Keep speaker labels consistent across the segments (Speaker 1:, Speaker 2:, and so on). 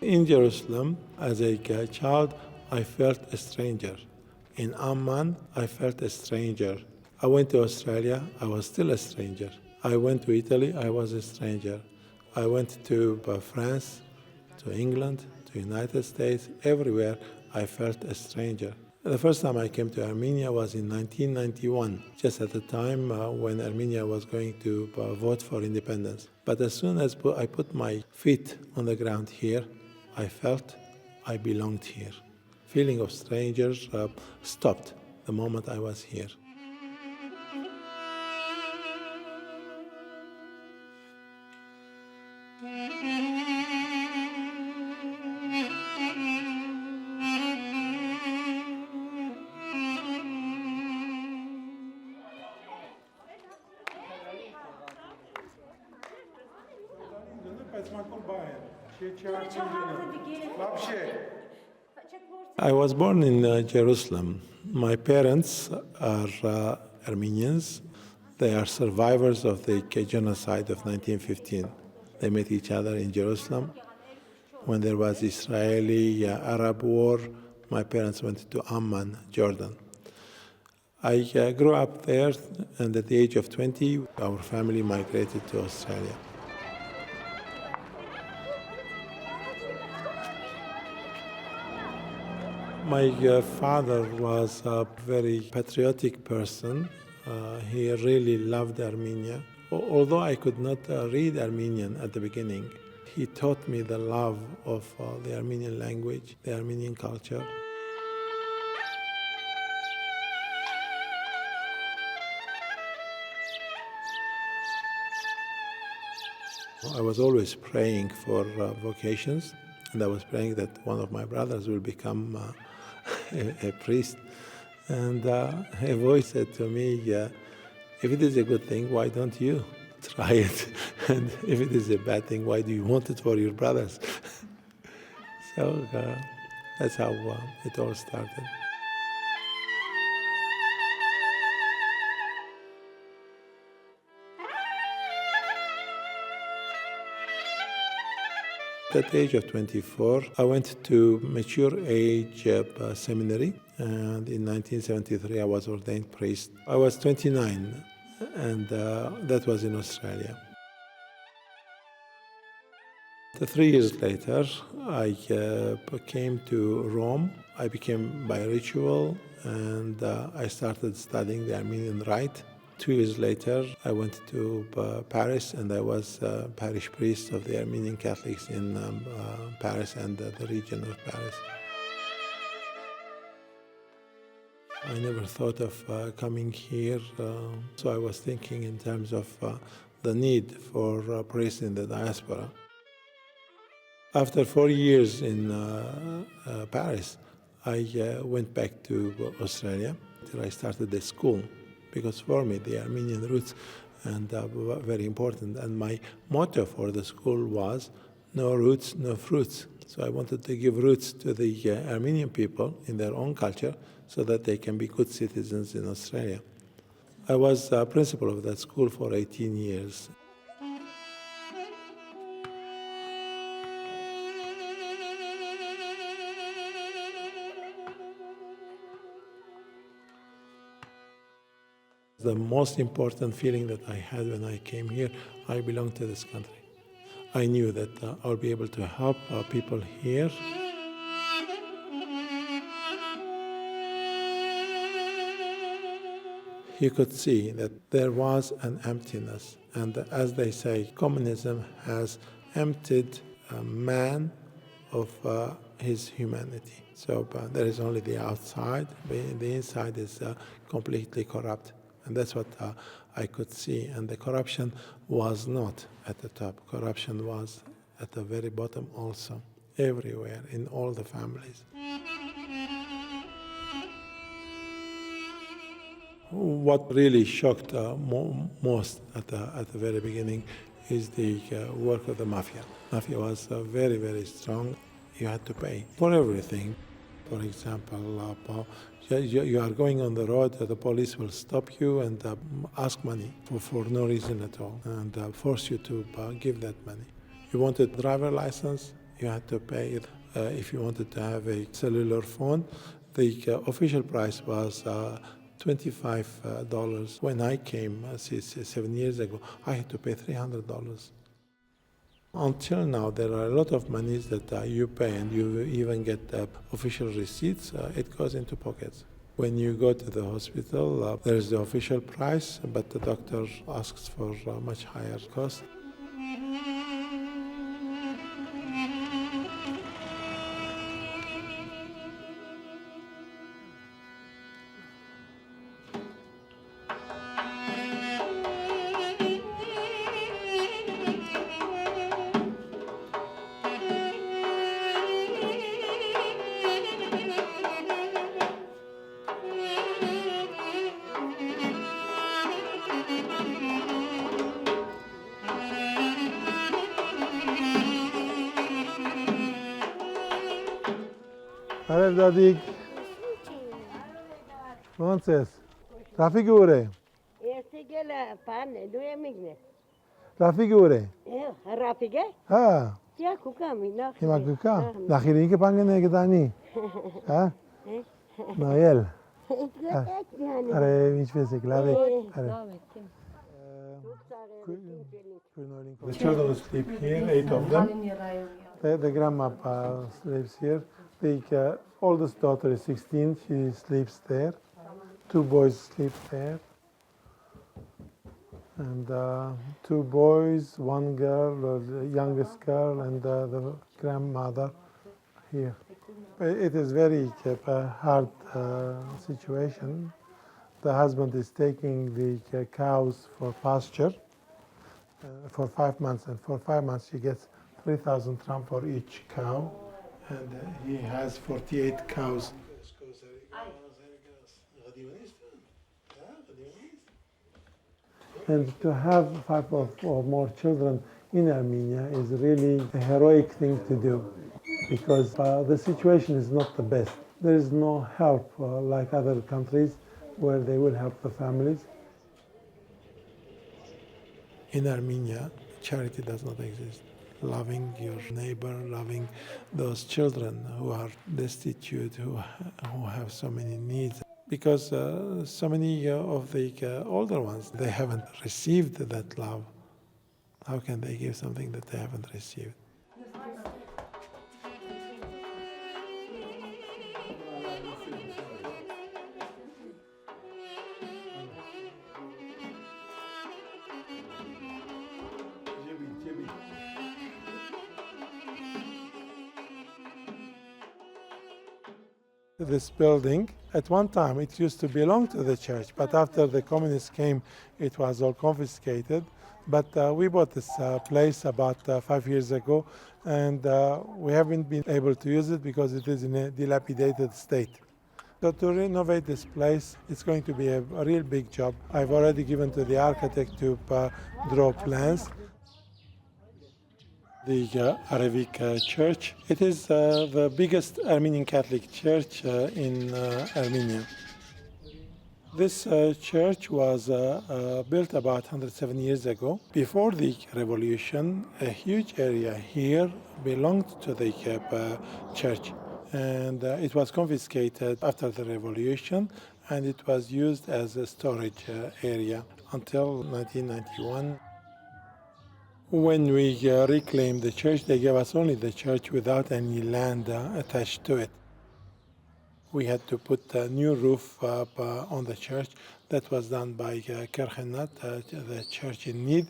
Speaker 1: In Jerusalem, as a child, I felt a stranger. In Amman, I felt a stranger. I went to Australia, I was still a stranger. I went to Italy, I was a stranger. I went to France, to England, to United States, everywhere I felt a stranger. The first time I came to Armenia was in 1991, just at the time when Armenia was going to vote for independence. But as soon as I put my feet on the ground here, I felt I belonged here. Feeling of strangers stopped the moment I was here. I was born in Jerusalem. My parents are Armenians. They are survivors of the genocide of 1915. They met each other in Jerusalem. When there was Israeli-Arab war, my parents went to Amman, Jordan. I grew up there, and at the age of 20, our family migrated to Australia. My father was a very patriotic person. He really loved Armenia. Although I could not read Armenian at the beginning, he taught me the love of the Armenian language, the Armenian culture. I was always praying for vocations, and I was praying that one of my brothers will become a priest. And a voice said to me, if it is a good thing, why don't you try it? And if it is a bad thing, why do you want it for your brothers? So that's how it all started. At the age of 24, I went to mature age seminary, and in 1973 I was ordained priest. I was 29, and that was in Australia. 3 years later, I came to Rome. I became biritual, and I started studying the Armenian rite. 2 years later, I went to Paris, and I was parish priest of the Armenian Catholics in Paris and the region of Paris. I never thought of coming here, so I was thinking in terms of the need for priests in the diaspora. After 4 years in Paris, I went back to Australia. I started a school, because for me the Armenian roots were very important, and my motto for the school was no roots, no fruits. So I wanted to give roots to the Armenian people in their own culture so that they can be good citizens in Australia. I was principal of that school for 18 years. The most important feeling that I had when I came here, I belong to this country. I knew that I'll be able to help people here. You could see that there was an emptiness, and as they say, communism has emptied man of his humanity. So there is only the outside, the inside is completely corrupt. And that's what I could see. And the corruption was not at the top. Corruption was at the very bottom also, everywhere, in all the families. What really shocked most at the very beginning is the work of the mafia. Mafia was very, very strong. You had to pay for everything. For example, you are going on the road, the police will stop you and ask money for no reason at all, and force you to give that money. You want a driver license, You had to pay it. If you wanted to have a cellular phone, the official price was $25. When I came 7 years ago, I had to pay $300. Until now, there are a lot of monies that you pay, and you even get official receipts. It goes into pockets. When you go to the hospital, there is the official price, but the doctor asks for a much higher cost.
Speaker 2: Arel Dadig. Monses. Rafigure.
Speaker 3: Ertigele pane duye migne.
Speaker 2: Rafigure.
Speaker 3: Rafige?
Speaker 2: Ha.
Speaker 3: Ya kukami na.
Speaker 2: Himakuka. Nakhirin ke pangene gedani. Ha? Noel. Are vinç vesek lave. Are. The children sleep here, 8 of them. The grandma sleeps here. The oldest daughter is 16, she sleeps there. 2 boys sleep there. And 2 boys, 1 girl, the youngest girl, and the grandmother here. It is very hard situation. The husband is taking the cows for pasture for 5 months, and for 5 months he gets 3,000 tram for each cow, and he has 48 cows. And to have 5 or more children in Armenia is really a heroic thing to do, because the situation is not the best. There is no help like other countries where they will help the families.
Speaker 1: In Armenia, charity does not exist. Loving your neighbor, loving those children who are destitute, who have so many needs. Because so many of the older ones, they haven't received that love. How can they give something that they haven't received? This building, at one time it used to belong to the church, but after the communists came, it was all confiscated. But we bought this place about 5 years ago, and we haven't been able to use it because it is in a dilapidated state. So to renovate this place, it's going to be a real big job. I've already given to the architect to draw plans. The Arabic Church. It is the biggest Armenian Catholic church in Armenia. This church was built about 107 years ago. Before the revolution, a huge area here belonged to the church, and it was confiscated after the revolution, and it was used as a storage area until 1991. When we reclaimed the church, they gave us only the church without any land attached to it. We had to put a new roof on the church. That was done by Kerhenat, the church in need.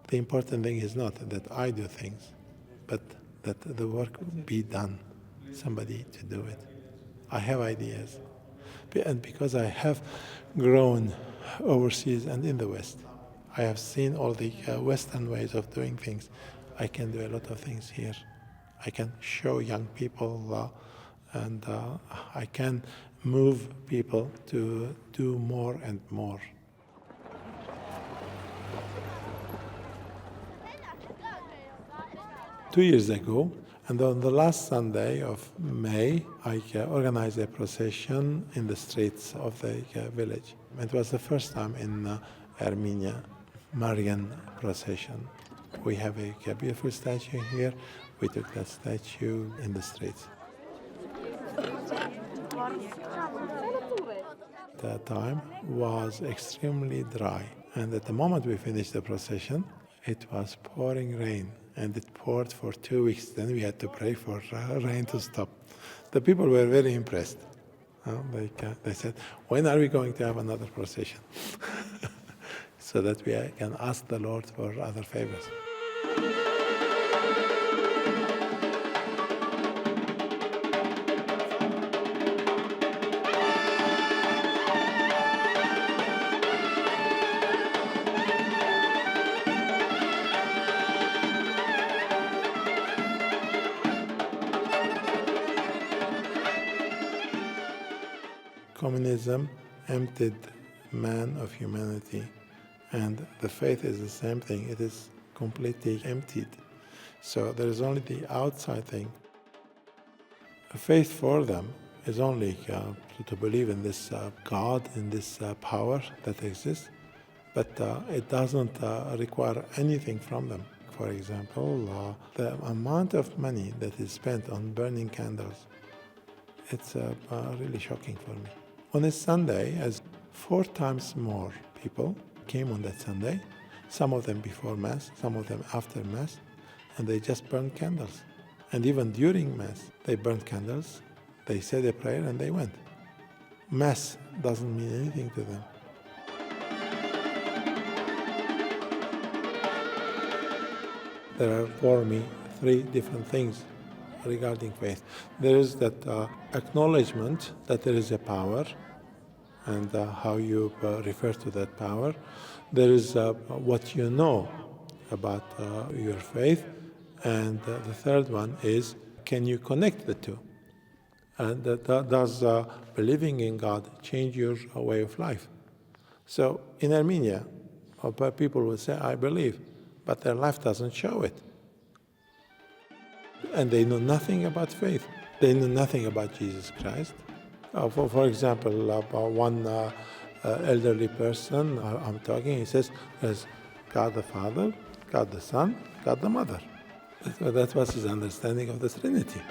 Speaker 1: The important thing is not that I do things, but that the work be done, somebody to do it. I have ideas. And because I have grown overseas and in the West, I have seen all the Western ways of doing things. I can do a lot of things here. I can show young people and I can move people to do more and more. Two years ago, and on the last Sunday of May, I organized a procession in the streets of the village. It was the first time in Armenia Marian procession. We have a beautiful statue here. We took that statue in the streets. The time was extremely dry, and at the moment we finished the procession, it was pouring rain, and it poured for 2 weeks. Then we had to pray for rain to stop. The people were very impressed. They said, when are we going to have another procession? So that we can ask the Lord for other favors. Communism emptied man of humanity, and the faith is the same thing. It is completely emptied. So there is only the outside thing. Faith for them is only to believe in this God, in this power that exists, but it doesn't require anything from them. For example, the amount of money that is spent on burning candles, it's really shocking for me. On a Sunday, as 4 times more people came on that Sunday, some of them before Mass, some of them after Mass, and they just burned candles. And even during Mass, they burned candles, they said a prayer, and they went. Mass doesn't mean anything to them. There are, for me, 3 different things regarding faith. There is that acknowledgement that there is a power, and how you refer to that power. There is what you know about your faith, and the third one is, can you connect the two? And does believing in God change your way of life? So in Armenia, people will say, I believe, but their life doesn't show it. And they know nothing about faith. They know nothing about Jesus Christ. For example, one elderly person I'm talking, he says, there's God the Father, God the Son, God the Mother. That was his understanding of the Trinity.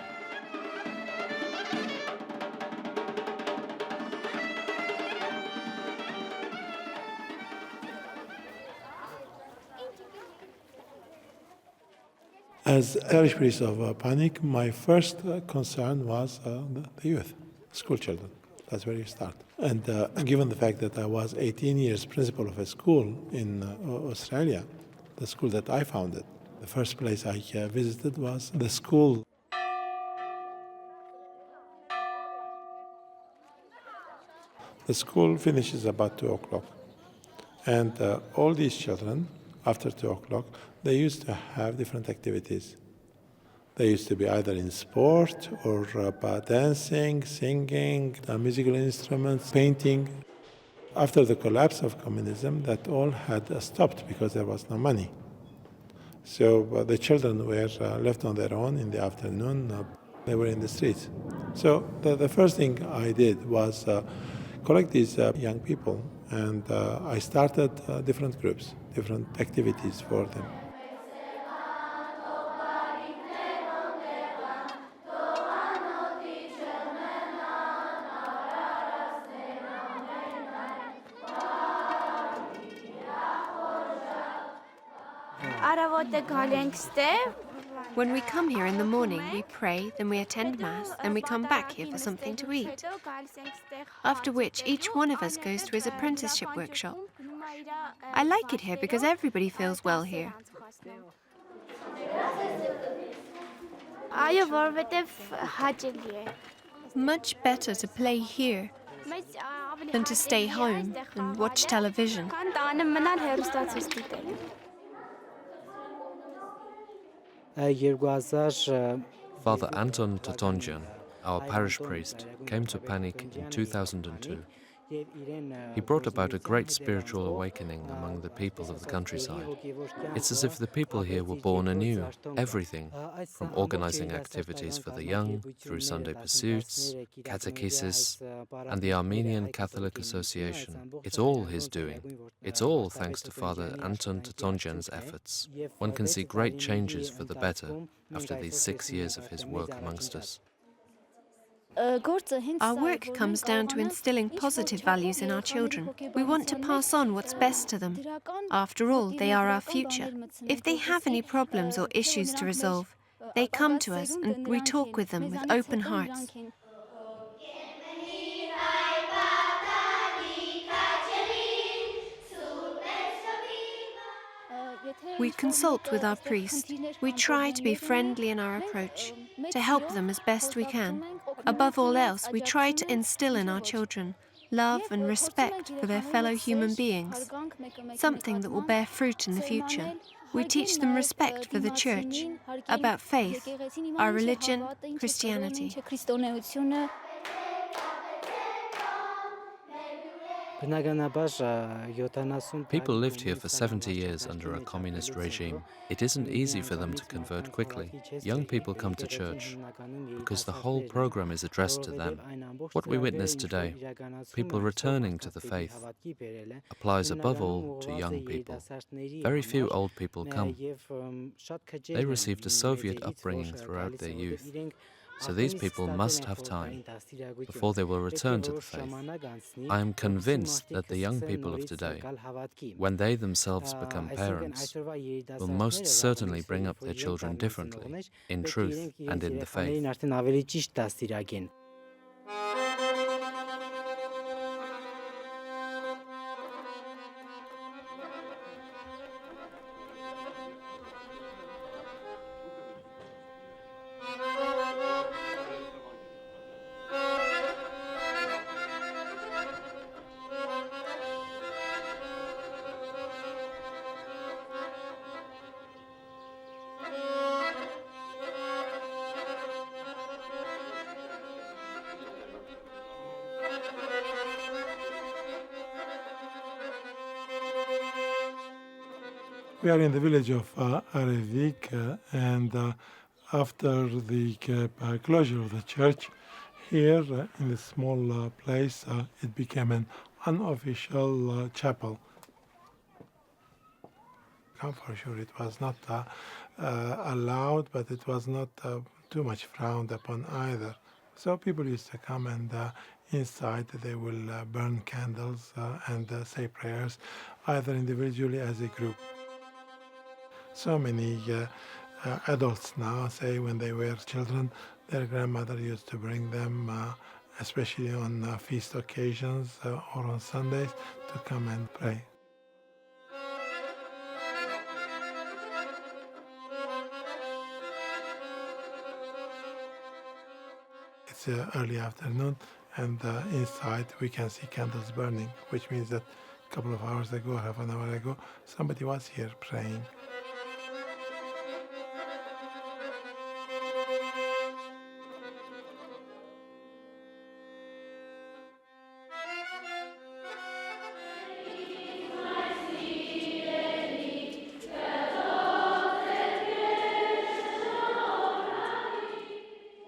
Speaker 1: As parish priest of Panic, my first concern was the youth, school children. That's where you start. And given the fact that I was 18 years principal of a school in Australia, the school that I founded, the first place I visited was the school. The school finishes about 2 o'clock. And all these children, after 2 o'clock, they used to have different activities. They used to be either in sport or dancing, singing, musical instruments, painting. After the collapse of communism, that all had stopped because there was no money. So the children were left on their own in the afternoon. They were in the streets. So the first thing I did was collect these young people, and I started different groups, different activities for them.
Speaker 4: When we come here in the morning, we pray, then we attend Mass, then we come back here for something to eat. After which, each one of us goes to his apprenticeship workshop. I like it here because everybody feels well here. Much better to play here than to stay home and watch television.
Speaker 5: Father Anton Totonjian, our parish priest, came to Panic in 2002. He brought about a great spiritual awakening among the people of the countryside. It's as if the people here were born anew, everything, from organizing activities for the young, through Sunday pursuits, catechesis, and the Armenian Catholic Association. It's all his doing. It's all thanks to Father Anton Totonjian's efforts. One can see great changes for the better after these 6 years of his work amongst us.
Speaker 4: Our work comes down to instilling positive values in our children. We want to pass on what's best to them. After all, they are our future. If they have any problems or issues to resolve, they come to us and we talk with them with open hearts. We consult with our priest. We try to be friendly in our approach, to help them as best we can. Above all else, we try to instill in our children love and respect for their fellow human beings, something that will bear fruit in the future. We teach them respect for the Church, about faith, our religion, Christianity.
Speaker 5: People lived here for 70 years under a communist regime. It isn't easy for them to convert quickly. Young people come to church because the whole program is addressed to them. What we witness today, people returning to the faith, applies above all to young people. Very few old people come. They received a Soviet upbringing throughout their youth. So these people must have time before they will return to the faith. I am convinced that the young people of today, when they themselves become parents, will most certainly bring up their children differently, in truth and in the faith.
Speaker 2: We are in the village of Arevik, and after the closure of the church, here in this small place, it became an unofficial chapel. For sure, it was not allowed, but it was not too much frowned upon either. So people used to come, and inside they will burn candles and say prayers, either individually as a group. So many adults now say when they were children, their grandmother used to bring them, especially on feast occasions or on Sundays, to come and pray. It's early afternoon, and inside we can see candles burning, which means that a couple of hours ago, half an hour ago, somebody was here praying.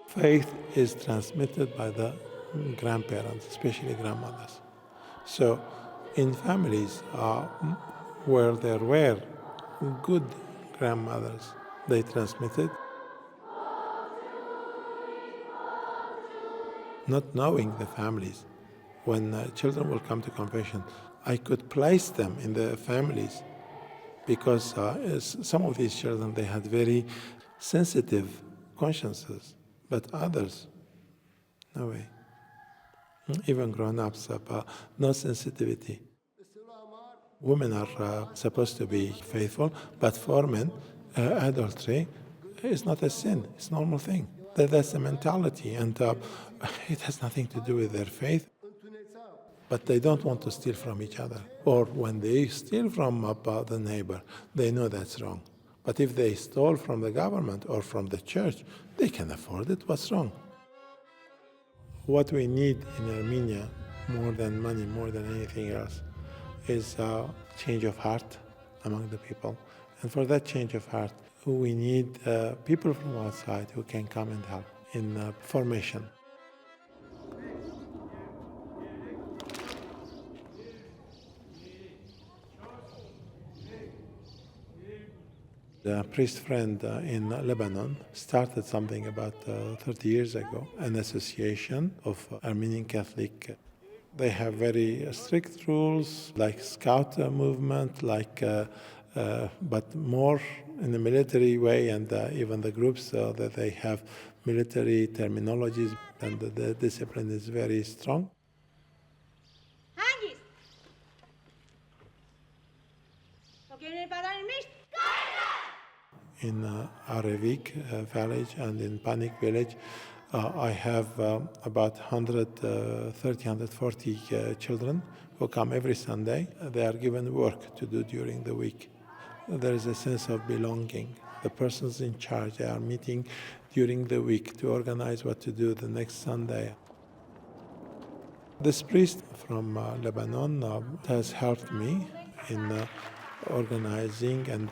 Speaker 2: Faith is transmitted by the grandparents, especially grandmothers. So in families where there were good grandmothers, they transmitted, not knowing the families. When children will come to confession, I could place them in the families because some of these children, they had very sensitive consciences. But others, no way. Even grown-ups, no sensitivity. Women are supposed to be faithful, but for men, adultery is not a sin. It's a normal thing. That's the mentality, and it has nothing to do with their faith. But they don't want to steal from each other. Or when they steal from the neighbor, they know that's wrong. But if they stole from the government or from the church, they can afford it. What's wrong? What we need in Armenia
Speaker 1: more than money, more than anything else, is a change of heart among the people. And for that change of heart, we need people from outside who can come and help in formation. A priest friend in Lebanon started something about 30 years ago, an association of Armenian Catholic. They have very strict rules, like scout movement, but more in a military way, and even the groups that they have military terminologies, and the discipline is very strong. In Arevik village and in Panik village, I have about 130, 140 children who come every Sunday. They are given work to do during the week. There is a sense of belonging. The persons in charge, they are meeting during the week to organize what to do the next Sunday. This priest from Lebanon has helped me in organizing, and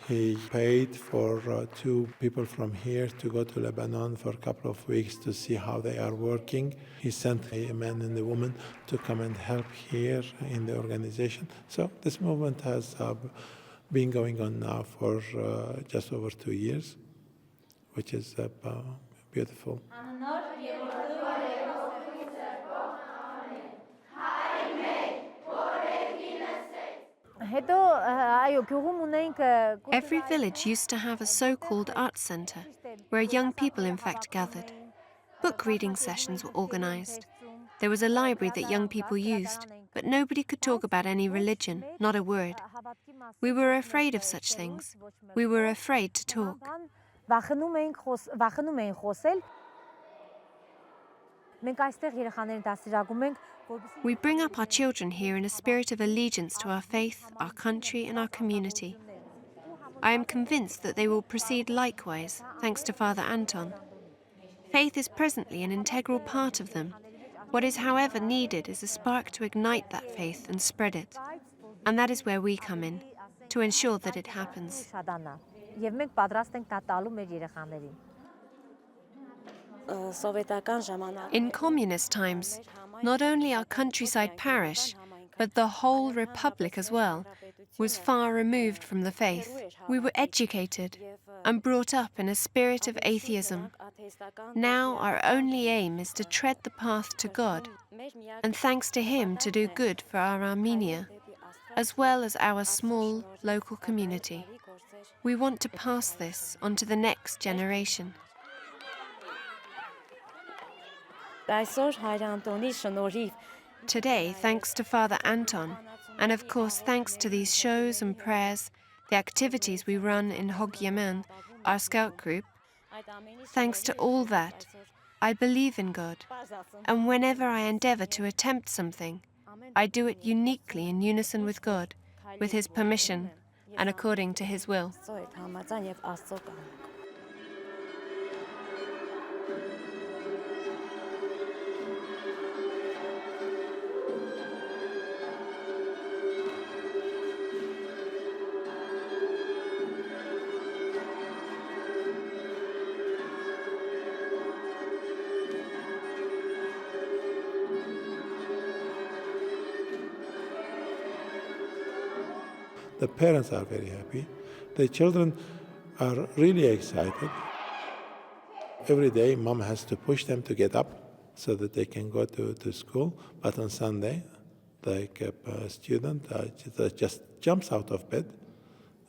Speaker 1: he paid for two people from here to go to Lebanon for a couple of weeks to see how they are working. He sent a man and a woman to come and help here in the organization. So this movement has been going on now for just over 2 years, which is beautiful.
Speaker 4: Every village used to have a so-called art centre, where young people in fact gathered. Book reading sessions were organised. There was a library that young people used, but nobody could talk about any religion, not a word. We were afraid of such things. We were afraid to talk. We bring up our children here in a spirit of allegiance to our faith, our country, and our community. I am convinced that they will proceed likewise, thanks to Father Anton. Faith is presently an integral part of them. What is, however, needed is a spark to ignite that faith and spread it. And that is where we come in, to ensure that it happens. In communist times, not only our countryside parish, but the whole republic as well, was far removed from the faith. We were educated and brought up in a spirit of atheism. Now our only aim is to tread the path to God, and thanks to Him to do good for our Armenia, as well as our small local community. We want to pass this on to the next generation. Today, thanks to Father Anton, and of course thanks to these shows and prayers, the activities we run in Hog Yemen, our scout group, thanks to all that, I believe in God, and whenever I endeavour to attempt something, I do it uniquely in unison with God, with His permission, and according to His will.
Speaker 1: The parents are very happy. The children are really excited. Every day, mom has to push them to get up so that they can go to school. But on Sunday, like a student just jumps out of bed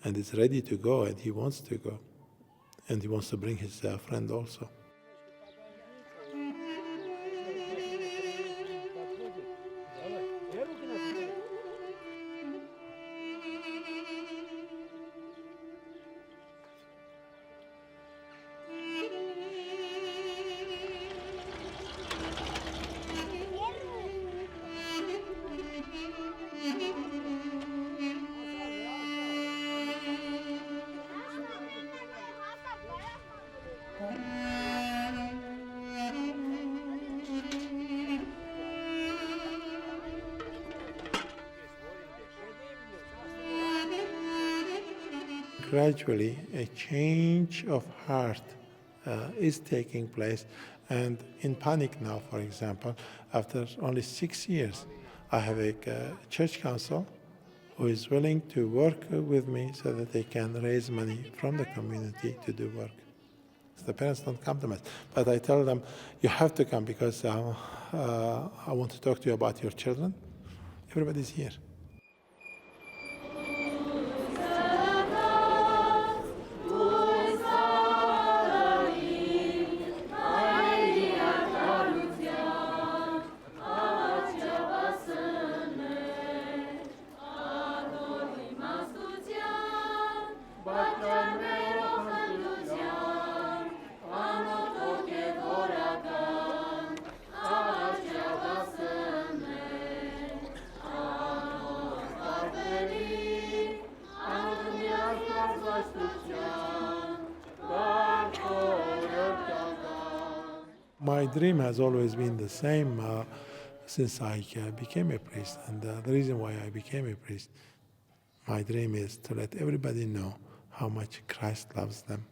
Speaker 1: and is ready to go, and he wants to go. And he wants to bring his friend also. gradually a change of heart is taking place. And in Panic now, for example, after only 6 years, I have a church council who is willing to work with me so that they can raise money from the community to do work. So the parents don't come to Mass, but I tell them, you have to come because I want to talk to you about your children. Everybody's here. My dream has always been the same since I became a priest. And the reason why I became a priest, my dream is to let everybody know how much Christ loves them.